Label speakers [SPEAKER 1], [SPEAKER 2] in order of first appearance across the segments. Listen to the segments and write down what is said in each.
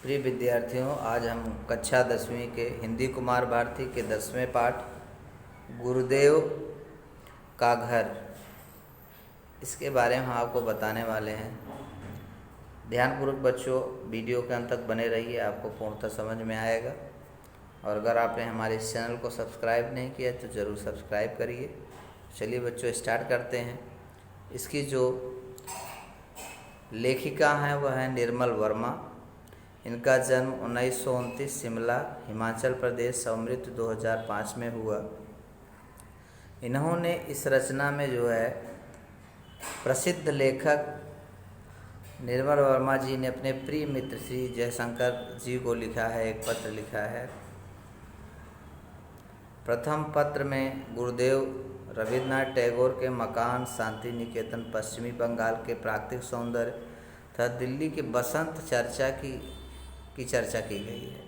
[SPEAKER 1] प्रिय विद्यार्थियों, आज हम कक्षा 10वीं के हिंदी कुमार भारती के 10वें पाठ गुरुदेव का घर, इसके बारे में हम आपको बताने वाले हैं। ध्यानपूर्वक बच्चों वीडियो के अंत तक बने रहिए, आपको पूर्णतः समझ में आएगा। और अगर आपने हमारे इस चैनल को सब्सक्राइब नहीं किया तो ज़रूर सब्सक्राइब करिए। चलिए बच्चों, स्टार्ट करते हैं। इसकी जो लेखिका हैं वह है निर्मल वर्मा। इनका जन्म 1929 शिमला हिमाचल प्रदेश और मृत्यु 2005 में हुआ। इन्होंने इस रचना में जो है प्रसिद्ध लेखक निर्मल वर्मा जी ने अपने प्रिय मित्र श्री जयशंकर जी को लिखा है, एक पत्र लिखा है। प्रथम पत्र में गुरुदेव रविन्द्रनाथ टैगोर के मकान, शांति निकेतन, पश्चिमी बंगाल के प्राकृतिक सौंदर्य तथा दिल्ली के बसंत की चर्चा की गई है।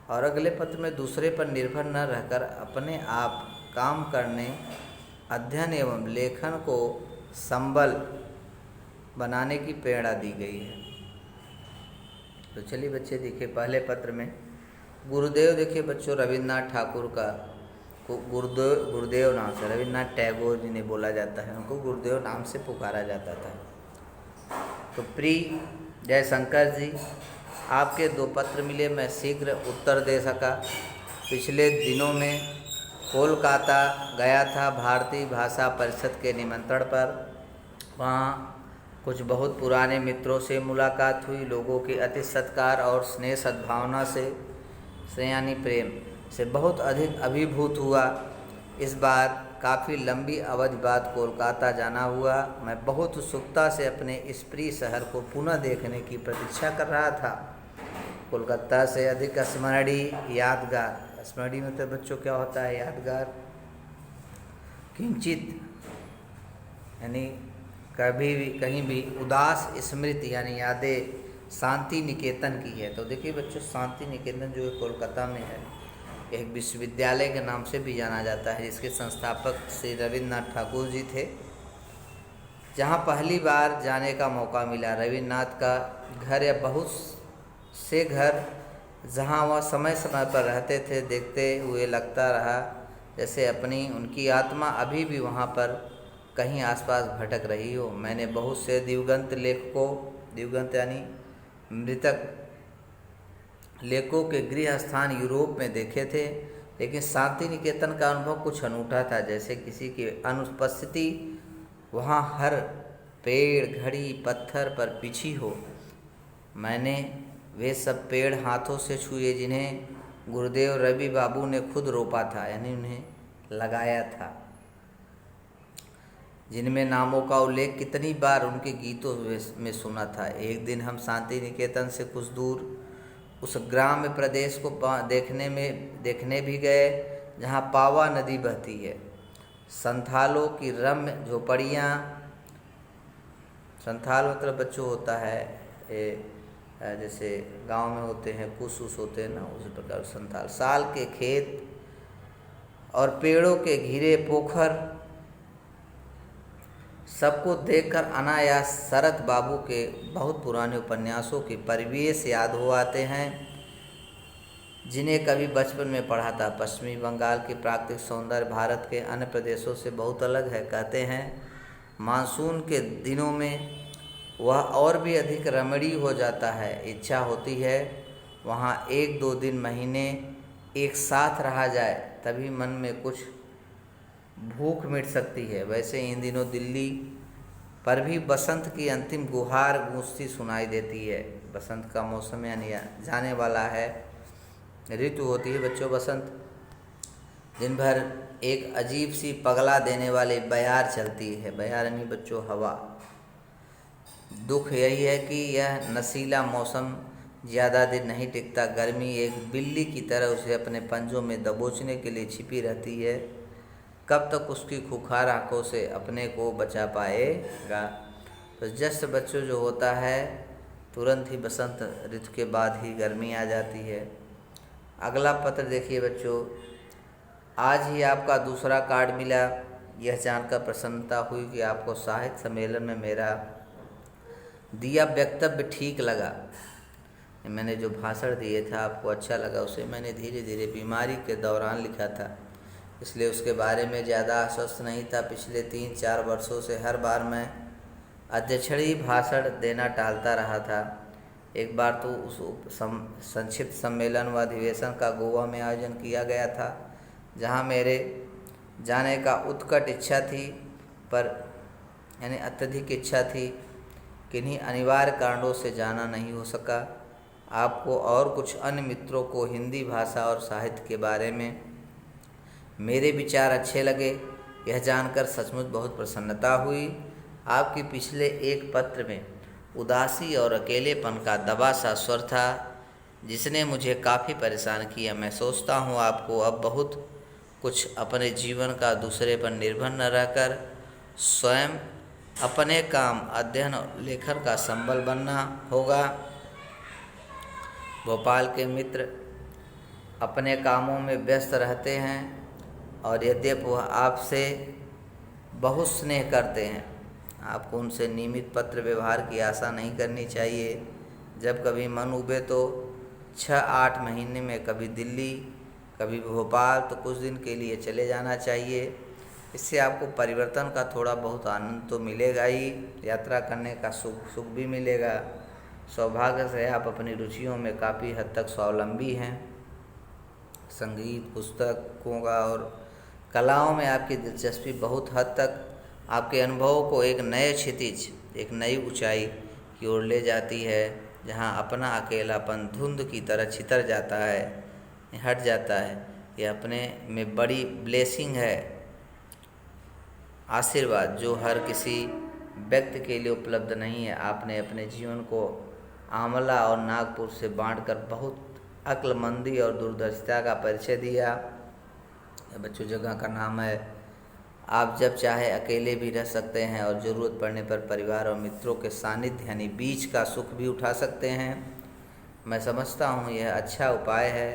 [SPEAKER 1] और अगले पत्र में दूसरे पर निर्भर न रहकर अपने आप काम करने, अध्ययन एवं लेखन को संबल बनाने की प्रेरणा दी गई है। तो चलिए बच्चे देखिए, पहले पत्र में गुरुदेव, देखिए बच्चों, रविन्द्रनाथ ठाकुर का गुरुदेव नाम से, रविन्द्रनाथ टैगोर जी ने बोला जाता है, उनको गुरुदेव नाम से पुकारा जाता था। तो प्रिय जयशंकर जी, आपके 2 पत्र मिले, मैं शीघ्र उत्तर दे सका। पिछले दिनों में कोलकाता गया था भारतीय भाषा परिषद के निमंत्रण पर। वहाँ कुछ बहुत पुराने मित्रों से मुलाकात हुई। लोगों के अति सत्कार और स्नेह सद्भावना से यानी प्रेम से बहुत अधिक अभिभूत हुआ। इस बार काफ़ी लंबी अवधि बाद कोलकाता जाना हुआ। मैं बहुत उत्सुकता से अपने इस प्रिय शहर को पुनः देखने की प्रतीक्षा कर रहा था। कोलकाता से अधिक स्मरणीय, यादगार, स्मरणीय मतलब बच्चों क्या होता है? यादगार। किंचित यानी कभी भी कहीं भी, उदास स्मृति यानी यादें शांति निकेतन की है। तो देखिए बच्चों, शांति निकेतन जो है कोलकाता में है, एक विश्वविद्यालय के नाम से भी जाना जाता है, जिसके संस्थापक श्री रविन्द्रनाथ ठाकुर जी थे। जहाँ पहली बार जाने का मौका मिला, रविन्द्रनाथ का घर या बहुत से घर जहाँ वह समय समय पर रहते थे, देखते हुए लगता रहा जैसे उनकी आत्मा अभी भी वहाँ पर कहीं आसपास भटक रही हो। मैंने बहुत से दिवंगत लेखकों, दिवंगत यानी मृतक लेखकों के गृह स्थान यूरोप में देखे थे, लेकिन शांति निकेतन का अनुभव कुछ अनूठा था। जैसे किसी की अनुपस्थिति वहाँ हर पेड़, घड़ी, पत्थर पर बिछी हो। मैंने वे सब पेड़ हाथों से छुए जिन्हें गुरुदेव रवि बाबू ने खुद रोपा था, यानी उन्हें लगाया था, जिनमें नामों का उल्लेख कितनी बार उनके गीतों में सुना था। एक दिन हम शांति निकेतन से कुछ दूर उस ग्राम्य प्रदेश को देखने भी गए जहाँ पावा नदी बहती है। संथालों की रम्य झोपड़ियाँ, संथाल मतलब बच्चों होता है जैसे गांव में होते हैं, कुछ होते हैं ना, उसी प्रकार संथाल। साल के खेत और पेड़ों के घिरे पोखर, सबको देखकर अनायास शरत बाबू के बहुत पुराने उपन्यासों के परिवेश याद हो आते हैं, जिन्हें कभी बचपन में पढ़ा था। पश्चिमी बंगाल की प्राकृतिक सौंदर्य भारत के अन्य प्रदेशों से बहुत अलग है। कहते हैं मानसून के दिनों में वह और भी अधिक रमणीय हो जाता है। इच्छा होती है वहाँ 1-2 दिन, महीने एक साथ रहा जाए, तभी मन में कुछ भूख मिट सकती है। वैसे इन दिनों दिल्ली पर भी बसंत की अंतिम गुहार गूंजती सुनाई देती है। बसंत का मौसम यानी जाने वाला है, ऋतु होती है बच्चों बसंत। दिन भर एक अजीब सी पगला देने वाली बयार चलती है। बयार यानी बच्चों हवा। दुख यही है कि यह नशीला मौसम ज़्यादा दिन नहीं टिकता। गर्मी एक बिल्ली की तरह उसे अपने पंजों में दबोचने के लिए छिपी रहती है। कब तक उसकी खुखार आंखों से अपने को बचा पाएगा? तो जस्ट बच्चों जो होता है, तुरंत ही बसंत ऋतु के बाद ही गर्मी आ जाती है। अगला पत्र देखिए बच्चों, आज ही आपका दूसरा कार्ड मिला। यह जानकर प्रसन्नता हुई कि आपको साहित्य सम्मेलन में मेरा दिया वक्तव्य ठीक लगा। मैंने जो भाषण दिए था आपको अच्छा लगा, उसे मैंने धीरे धीरे बीमारी के दौरान लिखा था, इसलिए उसके बारे में ज़्यादा आश्वस्त नहीं था। पिछले 3-4 वर्षों से हर बार मैं अध्यक्षीय भाषण देना टालता रहा था। एक बार तो संक्षिप्त सम्मेलन व अधिवेशन का गोवा में आयोजन किया गया था, जहां मेरे जाने का उत्कट इच्छा थी, पर यानी अत्यधिक इच्छा थी। किन्हीं अनिवार्य कारणों से जाना नहीं हो सका। आपको और कुछ अन्य मित्रों को हिंदी भाषा और साहित्य के बारे में मेरे विचार अच्छे लगे। यह जानकर सचमुच बहुत प्रसन्नता हुई। आपके पिछले एक पत्र में उदासी और अकेलेपन का दबा सा स्वर था, जिसने मुझे काफ़ी परेशान किया। मैं सोचता हूँ आपको अब बहुत कुछ अपने जीवन का दूसरे पर निर्भर न रहकर स्वयं अपने काम, अध्ययन और लेखन का संबल बनना होगा। भोपाल के मित्र अपने कामों में व्यस्त रहते हैं और यद्यपि वह आपसे बहुत स्नेह करते हैं, आपको उनसे नियमित पत्र व्यवहार की आशा नहीं करनी चाहिए। जब कभी मन उबे तो 6-8 महीने में कभी दिल्ली, कभी भोपाल तो कुछ दिन के लिए चले जाना चाहिए। इससे आपको परिवर्तन का थोड़ा बहुत आनंद तो मिलेगा ही, यात्रा करने का सुख भी मिलेगा। सौभाग्य से आप अपनी रुचियों में काफ़ी हद तक स्वावलंबी हैं। संगीत, पुस्तकों का और कलाओं में आपकी दिलचस्पी बहुत हद तक आपके अनुभवों को एक नए क्षितिज, एक नई ऊंचाई की ओर ले जाती है, जहां अपना अकेलापन धुंध की तरह छितर जाता है, हट जाता है। यह अपने में बड़ी ब्लेसिंग है, आशीर्वाद, जो हर किसी व्यक्ति के लिए उपलब्ध नहीं है। आपने अपने जीवन को आंवला और नागपुर से बांटकर बहुत अक्लमंदी और दूरदर्शिता का परिचय दिया। बच्चों, जगह का नाम है। आप जब चाहे अकेले भी रह सकते हैं और ज़रूरत पड़ने पर परिवार और मित्रों के सानिध्य यानी बीच का सुख भी उठा सकते हैं। मैं समझता हूँ यह अच्छा उपाय है,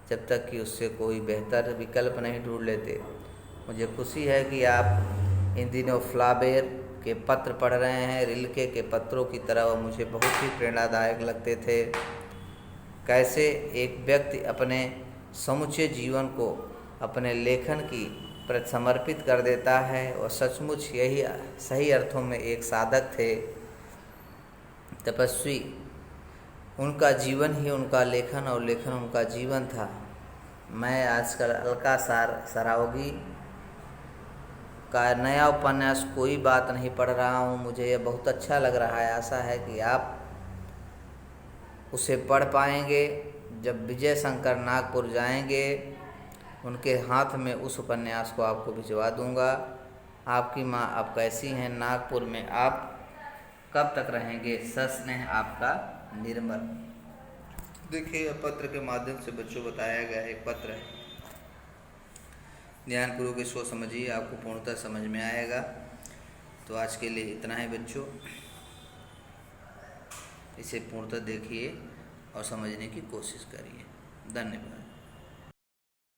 [SPEAKER 1] जब तक कि उससे कोई बेहतर विकल्प नहीं ढूंढ लेते। मुझे खुशी है कि आप इन दिनों फ्लाबेर के पत्र पढ़ रहे हैं। रिल्के के पत्रों की तरह वह मुझे बहुत ही प्रेरणादायक लगते थे। कैसे एक व्यक्ति अपने समुचे जीवन को अपने लेखन की प्रति समर्पित कर देता है, और सचमुच यही सही अर्थों में एक साधक थे, तपस्वी। उनका जीवन ही उनका लेखन और लेखन उनका जीवन था। मैं आजकल अलका सरावगी का नया उपन्यास कोई बात नहीं पढ़ रहा हूँ। मुझे यह बहुत अच्छा लग रहा है। आशा है कि आप उसे पढ़ पाएंगे। जब विजय शंकर नागपुर जाएंगे, उनके हाथ में उस उपन्यास को आपको भिजवा दूंगा। आपकी माँ अब कैसी हैं? नागपुर में आप कब तक रहेंगे? सस्नेह, आपका निर्मल। देखिए, पत्र के माध्यम से बच्चों बताया गया एक पत्र है। ध्यानपूर्वक इसको समझिए, आपको पूर्णतः समझ में आएगा। तो आज के लिए इतना है बच्चों, इसे पूर्णतः देखिए और समझने की कोशिश करिए। धन्यवाद।